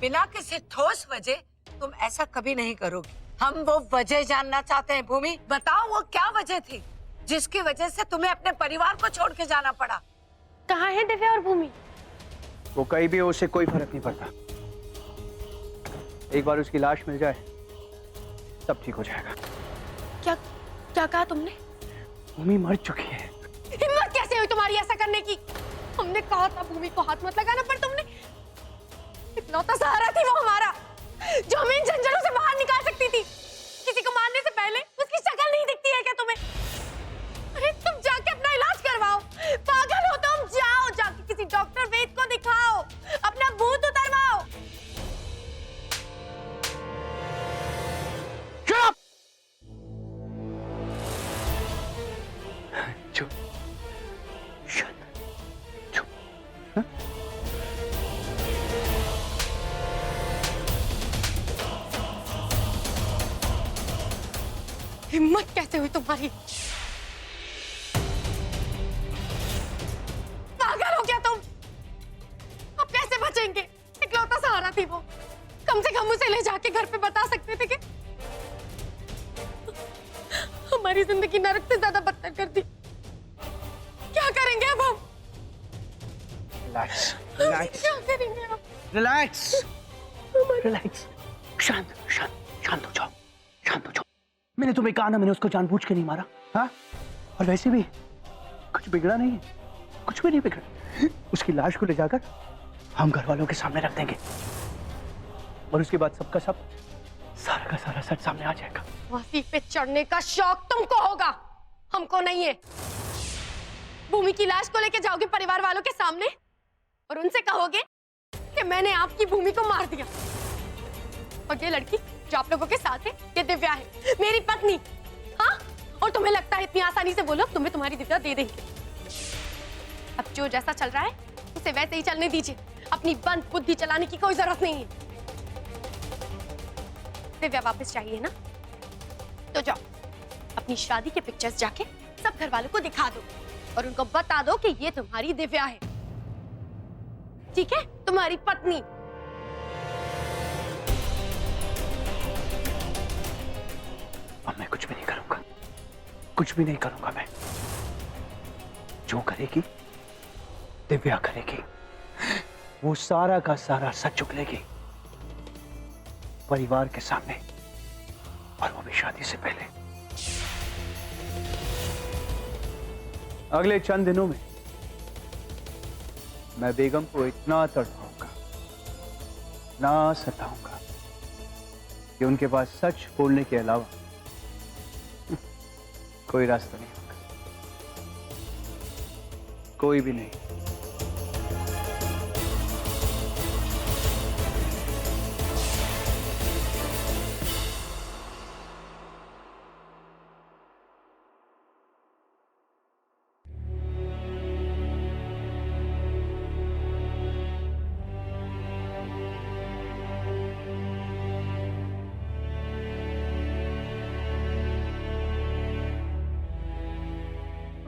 बिना किसी ठोस वजह तुम ऐसा कभी नहीं करोगी। हम वो वजह जानना चाहते हैं भूमि। बताओ वो क्या वजह थी जिसकी वजह से तुम्हें अपने परिवार को छोड़ के जाना पड़ा। कहाँ है दिव्या और भूमि? वो कहीं भी हो, उससे कोई फर्क नहीं पड़ता। एक बार उसकी लाश मिल जाए सब ठीक हो जाएगा। क्या क्या कहा तुमने? भूमि मर चुकी है। हिम्मत कैसे हुई तुम्हारी ऐसा करने की? हमने कहा था भूमि को हाथ मत लगाना, पर तुमने। इकलौता सहारा थी वो हमारा, जो हमें इन झंझटों से बाहर निकाल सकती थी। किसी को मारने से पहले उसकी शक्ल नहीं दिखती है क्या तुम्हें? अरे तुम जाके अपना इलाज करवाओ। पागल हो तुम, जाओ जाके किसी डॉक्टर वैद्य को दिखाओ, अपना भूत उतरवाओ। चुप, शांत, चुप। हाँ? हिम्मत कैसे हुई तुम्हारी? पागल हो क्या तुम? अब कैसे बचेंगे? इकलौता सहारा थी वो, कम से कम उसे ले जाके घर पे बता सकते थे कि हमारी जिंदगी नरक से ज्यादा बदतर कर दी। क्या करेंगे अब हम? रिलैक्स, रिलैक्स, क्या करेंगे अब? Relax, relax. शांत, शांत, शांत हो जाओ, शांत हो जाओ। मैंने तुम्हें कहा ना, मैंने उसको जानबूझ के नहीं मारा। हाँ? और वैसे भी कुछ बिगड़ा नहीं है, कुछ भी नहीं बिगड़ा। उसकी लाश को ले जाकर हम घर वालों के सामने रख देंगे और उसके बाद सबका सब, सारा का सारा सच सामने आ जाएगा। फांसी पे चढ़ने का शौक तुमको होगा, हमको नहीं है। भूमि की लाश को लेके जाओगे परिवार वालों के सामने और उनसे कहोगे कि मैंने आपकी भूमि को मार दिया। और ये लड़की जो आप लोगों के साथ है, ये दिव्या है, मेरी पत्नी। हाँ? और तुम्हें लगता है इतनी आसानी से बोलो तुम्हें तुम्हारी दिव्या दे देंगे? अब जो जैसा चल रहा है उसे वैसे ही चलने दीजिए। अपनी बंद बुद्धि चलाने की कोई जरूरत नहीं है। दिव्या वापस चाहिए ना, तो जाओ अपनी शादी के पिक्चर्स जाके सब घर वालों को दिखा दो और उनको बता दो कि ये तुम्हारी दिव्या है, ठीक है? तुम्हारी पत्नी। अब मैं कुछ भी नहीं करूंगा, कुछ भी नहीं करूंगा। मैं जो करेगी दिव्या करेगी। वो सारा का सारा सच उगलेगी परिवार के सामने, और वो भी शादी से पहले। अगले चंद दिनों में मैं बेगम को इतना तड़पाऊंगा, ना सताऊंगा कि उनके पास सच बोलने के अलावा कोई रास्ता नहीं होगा, कोई भी नहीं।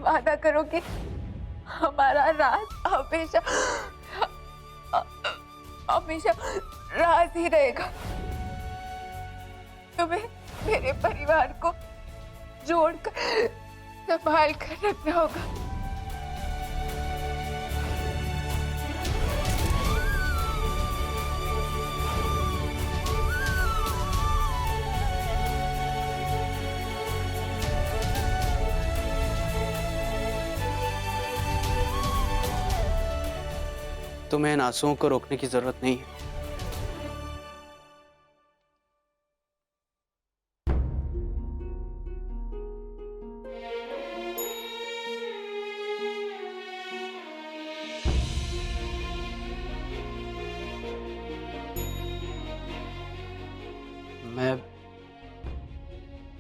वादा करो कि हमारा राज हमेशा हमेशा राज ही रहेगा। तुम्हें मेरे परिवार को जोड़कर संभाल कर रखना होगा। तुम्हें इन आंसुओं को रोकने की जरूरत नहीं है।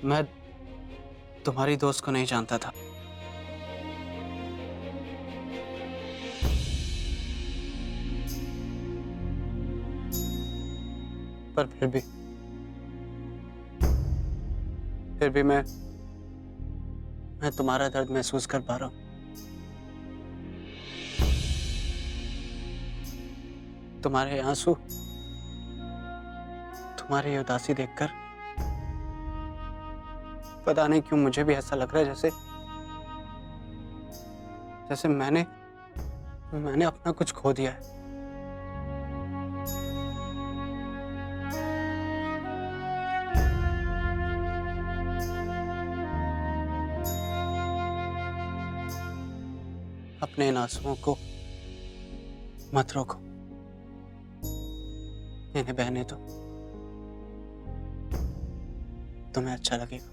मैं तुम्हारी दोस्त को नहीं जानता था। पर फिर भी मैं तुम्हारा दर्द महसूस कर पा रहा हूं। तुम्हारे आंसू तुम्हारी ये उदासी देखकर पता नहीं क्यों मुझे भी ऐसा लग रहा है जैसे जैसे मैंने अपना कुछ खो दिया है। अपने इन आंसुओं को मत रोको, इन्हें बहने दो, तुम्हें अच्छा लगेगा।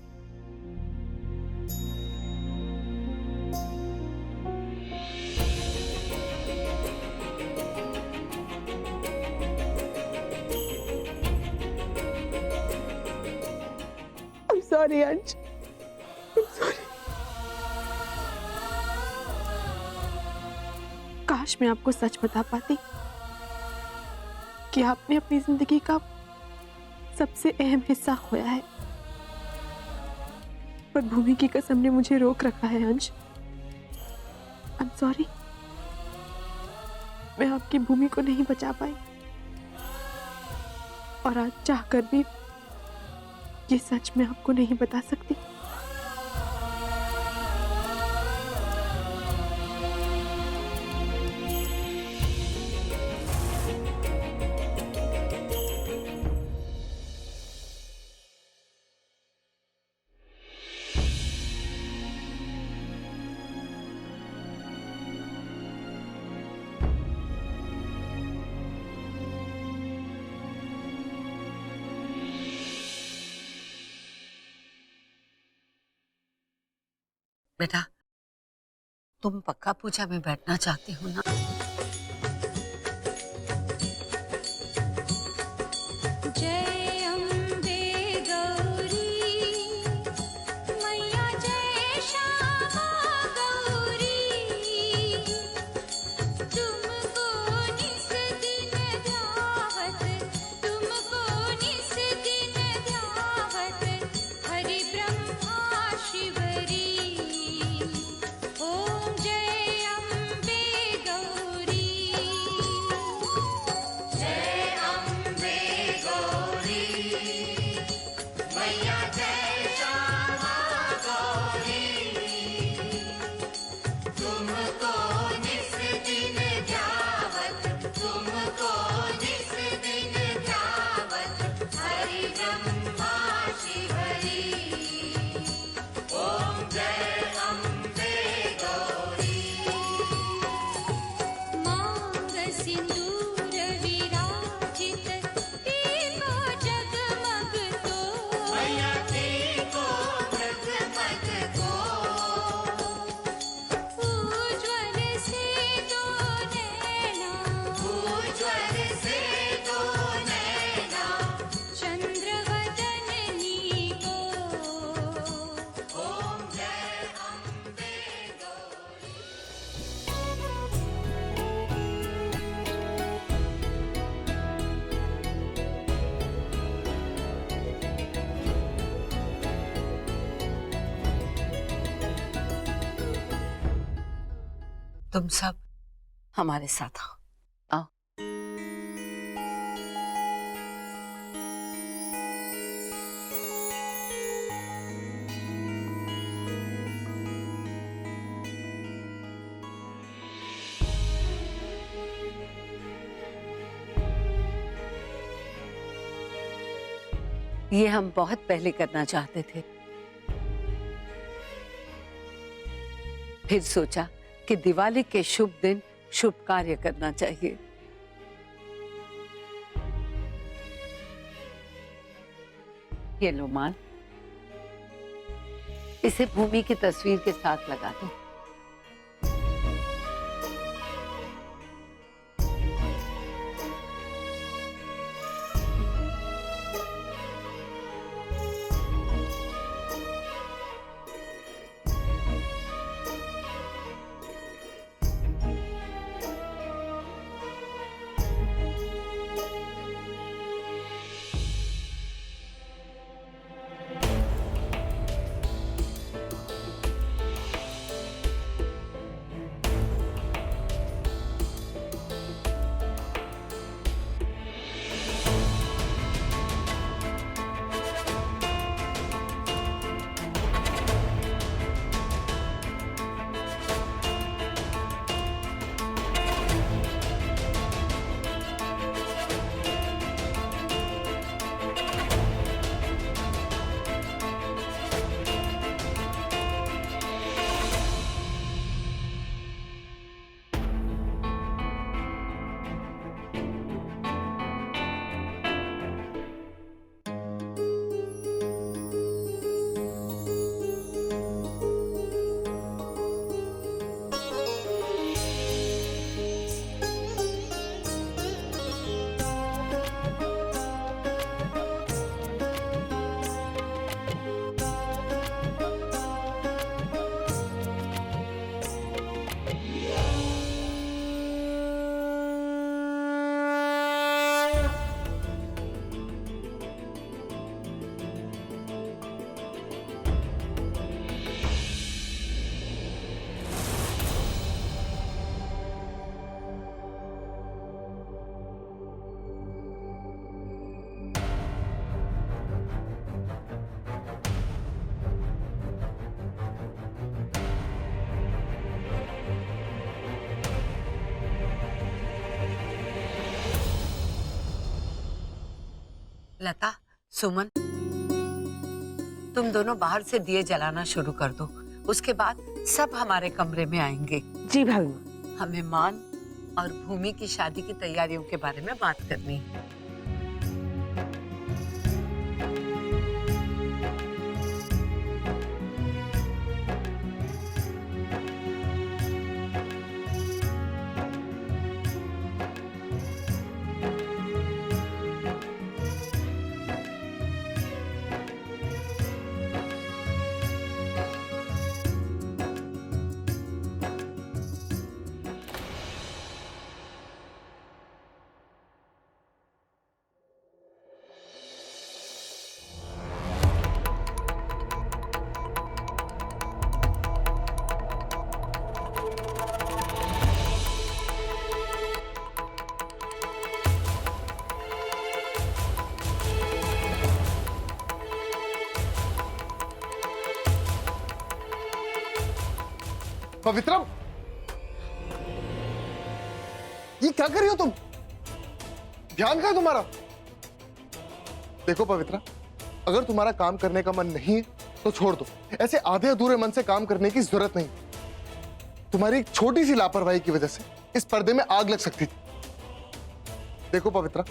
I'm sorry, अंश। काश मैं आपको सच बता पाती कि आपने अपनी जिंदगी का सबसे अहम हिस्सा खोया है, पर भूमि की कसम ने मुझे रोक रखा है। अंश, I'm sorry, मैं आपकी भूमि को नहीं बचा पाई, और आज चाहकर भी ये सच मैं आपको नहीं बता सकती। बेटा, तुम पक्का पूजा में बैठना चाहती हो ना? जय अम्बे गौरी मैया, जय श्यामा गौरी, तुमको निस दिन ध्यावत, तुमको निस दिन ध्यावत, हरि ब्रह्मा शिवरी। ओम जय अम्बे गौरी, जय अम्बे गौरी मैया, जय श्यामा गौरी, तुमको निस दिन ध्यावत, तुमको निस दिन ध्यावत, हरि ब्रह्मा शिवरी। ओम जय अम्बे गौरी। मांग सिंदूर विराजित, दीपो जगमग तो, मैया दीपो जगमग तो, उज्ज्वल से दो नैना, उज्ज्वल से दो नैना, चंद्रवदननी को। ओम जय अम्बे गौरी। तुम सब हमारे साथ आओ। आओ। ये हम बहुत पहले करना चाहते थे, फिर सोचा कि दिवाली के शुभ दिन शुभ कार्य करना चाहिए। ये लो माल, इसे भूमि की तस्वीर के साथ लगा दो। लता, सुमन, तुम दोनों बाहर से दिए जलाना शुरू कर दो। उसके बाद सब हमारे कमरे में आएंगे। जी भाभी माँ। हमें मान और भूमि की शादी की तैयारियों के बारे में बात करनी है। पवित्रम, ये क्या कर रही हो तुम? ध्यान कहाँ है तुम्हारा? देखो पवित्रा, अगर तुम्हारा काम करने का मन नहीं है तो छोड़ दो। ऐसे आधे अधूरे मन से काम करने की जरूरत नहीं। तुम्हारी एक छोटी सी लापरवाही की वजह से इस पर्दे में आग लग सकती थी। देखो पवित्रा,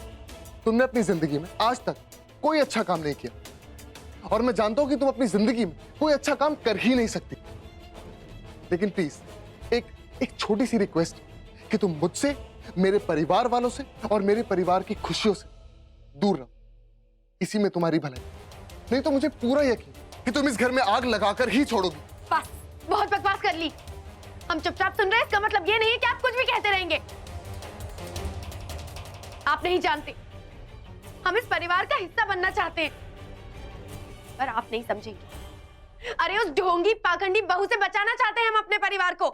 तुमने अपनी जिंदगी में आज तक कोई अच्छा काम नहीं किया और मैं जानता हूं कि तुम अपनी जिंदगी में कोई अच्छा काम कर ही नहीं सकती। लेकिन प्लीज एक छोटी सी रिक्वेस्ट कि तुम मुझसे, मेरे परिवार वालों से और मेरे परिवार की खुशियों से दूर रहो। इसी में तुम्हारी भलाई, नहीं तो मुझे पूरा यकीन कि तुम इस घर में आग लगाकर ही छोड़ोगी। बस, बहुत बकवास कर ली। हम चुपचाप सुन रहे हैं, इसका मतलब ये नहीं है कि आप कुछ भी कहते रहेंगे। आप नहीं जानते, हम इस परिवार का हिस्सा बनना चाहते हैं, पर आप नहीं समझेंगे। अरे उस ढोंगी पाखंडी बहू से बचाना चाहते हैं हम अपने परिवार को,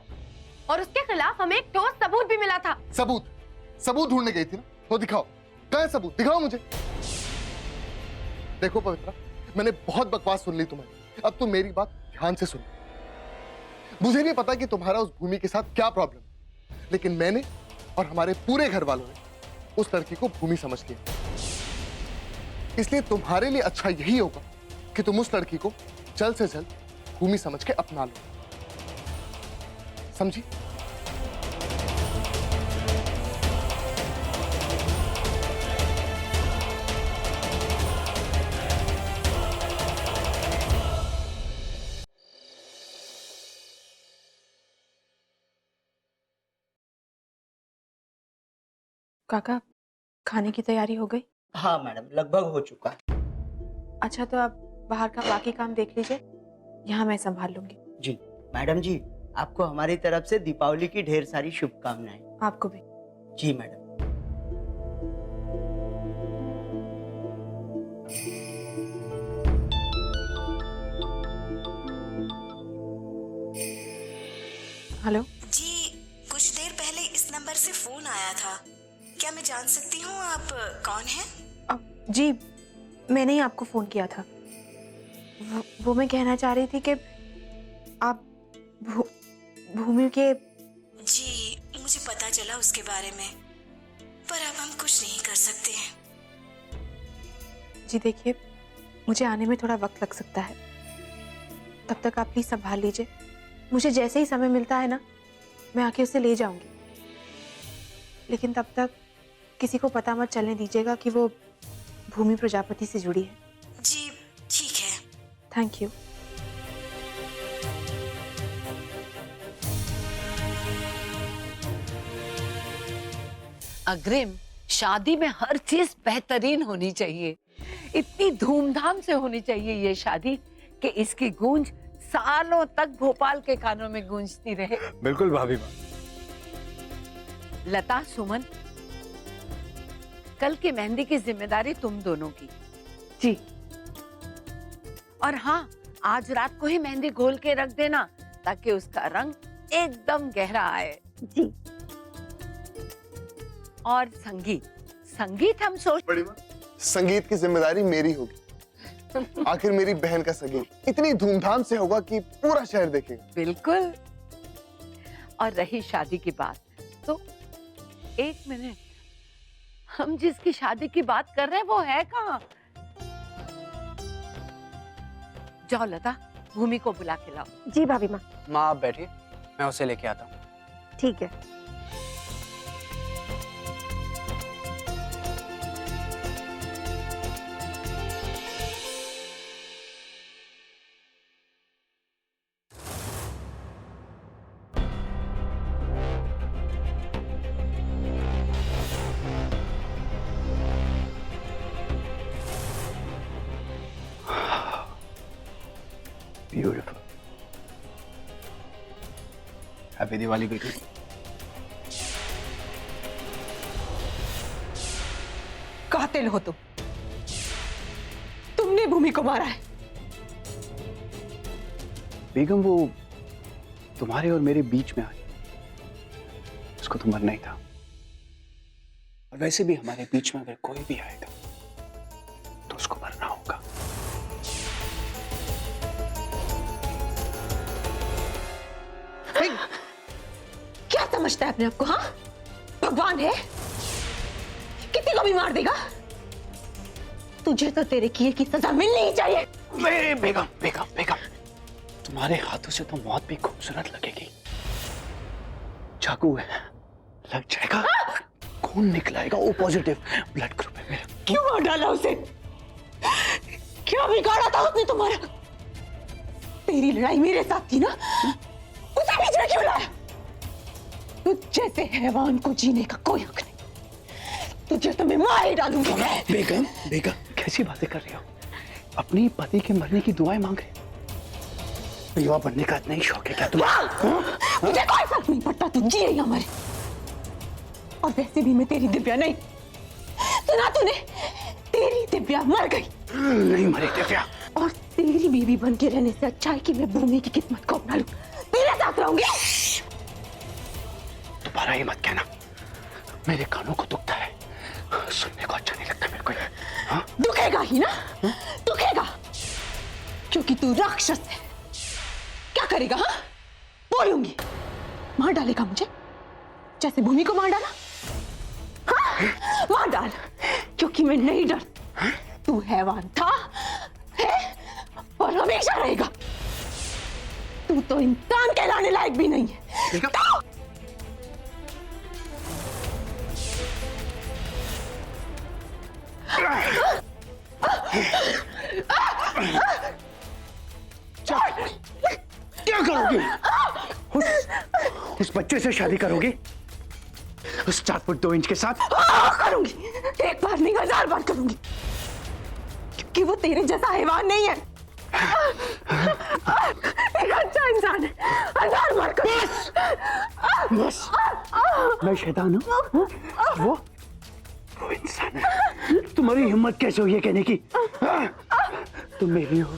और उसके खिलाफ हमें एक ठोस सबूत भी मिला था। सबूत ढूंढने गई थी ना, तो दिखाओ, कहाँ है सबूत? दिखाओ मुझे। देखो पवित्रा, मैंने बहुत बकवास सुन ली तुम्हारी, अब तुम मेरी बात ध्यान से सुनो। मुझे नहीं पता कि तुम्हारा उस भूमि के साथ क्या प्रॉब्लम है, लेकिन मैंने और हमारे पूरे घर वालों ने उस लड़की को भूमि समझ लिया। इसलिए तुम्हारे लिए अच्छा यही होगा कि तुम उस लड़की को जल्द से जल्द भूमि समझ के अपना लो, समझी? काका, खाने की तैयारी हो गई? हाँ मैडम, लगभग हो चुका है। अच्छा, तो आप बाहर का बाकी काम देख लीजिए, यहाँ मैं संभाल लूंगी। जी मैडम जी, आपको हमारी तरफ से दीपावली की ढेर सारी शुभकामनाएं। आपको भी। जी मैडम। हेलो जी, कुछ देर पहले इस नंबर से फोन आया था। क्या मैं जान सकती हूँ आप कौन हैं? जी, मैंने ही आपको फोन किया था। वो मैं कहना चाह रही थी कि आप भूमि के। जी, मुझे पता चला उसके बारे में, पर अब हम कुछ नहीं कर सकते हैं। जी देखिए, मुझे आने में थोड़ा वक्त लग सकता है, तब तक आप प्लीज संभाल लीजिए। मुझे जैसे ही समय मिलता है ना, मैं आके उसे ले जाऊंगी, लेकिन तब तक किसी को पता मत चलने दीजिएगा कि वो भूमि प्रजापति से जुड़ी है। जी ठीक है। Thank you. अग्रिम, शादी में हर चीज बेहतरीन होनी चाहिए। इतनी धूमधाम से होनी चाहिए ये शादी कि इसकी गूंज सालों तक भोपाल के कानों में गूंजती रहे। बिल्कुल भाभी माँ। लता, सुमन, कल की मेहंदी की जिम्मेदारी तुम दोनों की। जी। और हाँ, आज रात को ही मेहंदी घोल के रख देना ताकि उसका रंग एकदम गहरा आए। जी। और संगीत हम सोच। बड़ी माँ, संगीत की जिम्मेदारी मेरी होगी। आखिर मेरी बहन का संगीत इतनी धूमधाम से होगा कि पूरा शहर देखेगा। बिल्कुल। और रही शादी की बात, तो एक मिनट, हम जिसकी शादी की बात कर रहे हैं वो है कहाँ? जाओ लता, भूमि को बुला के लाओ। जी भाभी माँ, माँ आप बैठिए, मैं उसे लेके आता हूँ। ठीक है। ब्यूटीफुल। हैप्पी दिवाली बेटी। कातिल हो तुम, तुमने भूमि को मारा है। बेगम वो तुम्हारे और मेरे बीच में आई, उसको तो मरना ही था। और वैसे भी हमारे बीच में अगर कोई भी आएगा तो उसको मरना होगा। क्या समझता है अपने आप को? हाँ, भगवान है, किसी को भी मार देगा। तुझे तो तेरे किए की सजा मिलनी ही चाहिए। मेरे बेगम बेगम बेगम, तुम्हारे हाथों से तो मौत भी खूबसूरत लगेगी। चाकू है, लग जाएगा, खून निकलाएगा, ओ पॉजिटिव ब्लड ग्रुप है मेरा। क्यों मार डाला उसे? क्या बिगाड़ा था उसने तुम्हारा? तेरी लड़ाई मेरे साथ थी ना, उसे बीच में क्यों लाया? तुझ जैसे हैवान को जीने का कोई हक नहीं। तुझे तो मैं मार ही डालूंगी। बेगम बेगम कैसी बातें कर रही हो? अपनी पति के मरने की दुआएं मांग रहे हो? युवा बनने का इतना ही शौक है क्या तुम्हें? मुझे कोई फर्क नहीं पड़ता, तू जी या मरे। और वैसे भी मैं तेरी दिव्या नहीं। सुना तूने? तेरी दिव्या मर गई। नहीं मरी दिव्या। और तेरी बीवी बन के रहने से अच्छा है कि मैं भूमि की किस्मत को अपना लूं, तेरे साथ रहूंगी। दोबारा ये मत कहना, मेरे कानों को दुखता है, सुनने को अच्छा नहीं लगता मेरे को। हाँ? दुखेगा ही ना, दुखेगा, क्योंकि तू राक्षस है। क्या करेगा? हाँ, बोलूंगी, मार डालेगा मुझे जैसे भूमि को मार डाला। हाँ, मार डाल, क्योंकि मैं नहीं डरती। तू हैवान था, है और हमेशा रहेगा। तू तो इंसान कहलाने लायक भी नहीं है। तो क्या करोगी? उस बच्चे से शादी करोगी? उस 4 फुट 2 इंच के साथ? करूंगी, एक बार नहीं 1000 बार करूंगी, क्योंकि वो तेरे जैसा हैवान नहीं है। एक अच्छा इंसान है। 1000 बार करूंगी। बस, मैं शैतान हूँ, वो इंसान है। तुम्हारी हिम्मत कैसे हुई है कहने की? तुम मेरी हो,